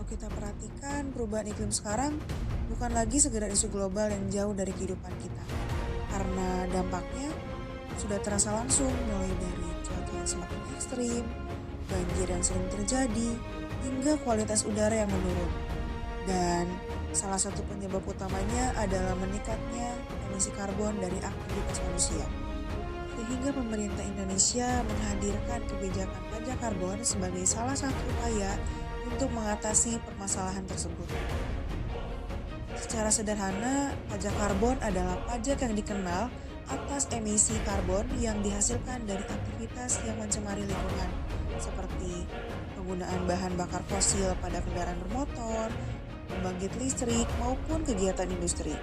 kita perhatikan, perubahan iklim sekarang bukan lagi sekedar isu global yang jauh dari kehidupan kita. Karena dampaknya sudah terasa langsung mulai dari cuaca yang semakin ekstrim, banjir yang sering terjadi, hingga kualitas udara yang menurun. Dan salah satu penyebab utamanya adalah meningkatnya emisi karbon dari aktivitas manusia. Sehingga pemerintah Indonesia menghadirkan kebijakan pajak karbon sebagai salah satu upaya untuk mengatasi permasalahan tersebut. Secara sederhana, pajak karbon adalah pajak yang dikenal atas emisi karbon yang dihasilkan dari aktivitas yang mencemari lingkungan, seperti penggunaan bahan bakar fosil pada kendaraan bermotor, pembangkit listrik, maupun kegiatan industri.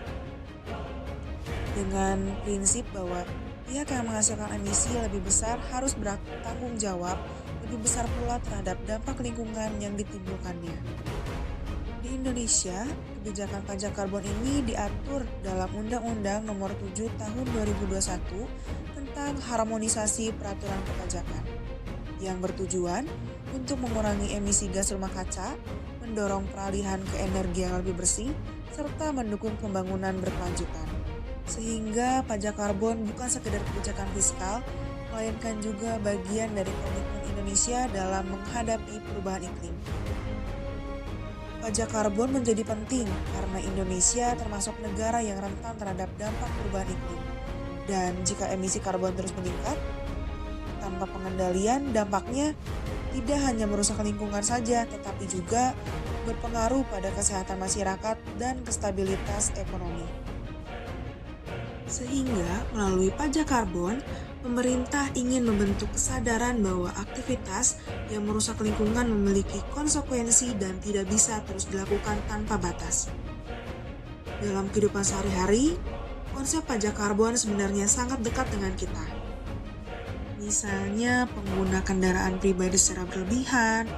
Dengan prinsip bahwa pihak yang menghasilkan emisi lebih besar harus bertanggung jawab lebih besar pula terhadap dampak lingkungan yang ditimbulkannya. Di Indonesia, kebijakan pajak karbon ini diatur dalam Undang-Undang Nomor 7 Tahun 2021 tentang harmonisasi peraturan perpajakan yang bertujuan untuk mengurangi emisi gas rumah kaca, mendorong peralihan ke energi yang lebih bersih, serta mendukung pembangunan berkelanjutan. Sehingga pajak karbon bukan sekedar kebijakan fiskal, melainkan juga bagian dari komitmen Indonesia dalam menghadapi perubahan iklim. Pajak karbon menjadi penting karena Indonesia termasuk negara yang rentan terhadap dampak perubahan iklim. Dan jika emisi karbon terus meningkat, tanpa pengendalian dampaknya tidak hanya merusak lingkungan saja, tetapi juga berpengaruh pada kesehatan masyarakat dan stabilitas ekonomi. Sehingga melalui pajak karbon, pemerintah ingin membentuk kesadaran bahwa aktivitas yang merusak lingkungan memiliki konsekuensi dan tidak bisa terus dilakukan tanpa batas. Dalam kehidupan sehari-hari, konsep pajak karbon sebenarnya sangat dekat dengan kita. Misalnya pengguna kendaraan pribadi secara berlebihan,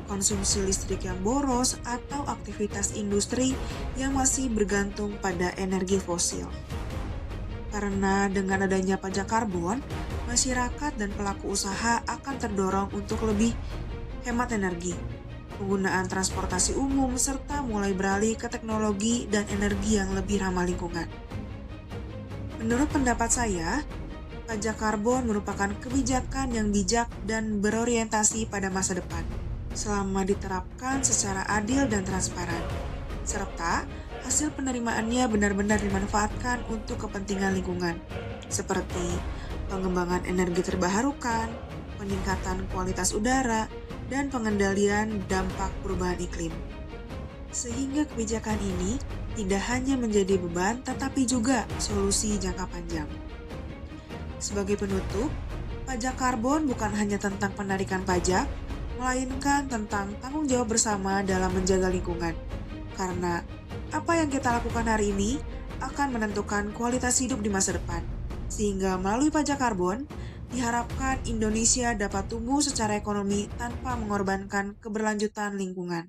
konsumsi listrik yang boros, atau aktivitas industri yang masih bergantung pada energi fosil. Karena dengan adanya pajak karbon, masyarakat dan pelaku usaha akan terdorong untuk lebih hemat energi, penggunaan transportasi umum, serta mulai beralih ke teknologi dan energi yang lebih ramah lingkungan. Menurut pendapat saya, pajak karbon merupakan kebijakan yang bijak dan berorientasi pada masa depan, selama diterapkan secara adil dan transparan, serta hasil penerimaannya benar-benar dimanfaatkan untuk kepentingan lingkungan, seperti pengembangan energi terbarukan, peningkatan kualitas udara, dan pengendalian dampak perubahan iklim. Sehingga kebijakan ini tidak hanya menjadi beban, tetapi juga solusi jangka panjang. Sebagai penutup, pajak karbon bukan hanya tentang penarikan pajak, melainkan tentang tanggung jawab bersama dalam menjaga lingkungan. Karena apa yang kita lakukan hari ini akan menentukan kualitas hidup di masa depan. Sehingga melalui pajak karbon, diharapkan Indonesia dapat tumbuh secara ekonomi tanpa mengorbankan keberlanjutan lingkungan.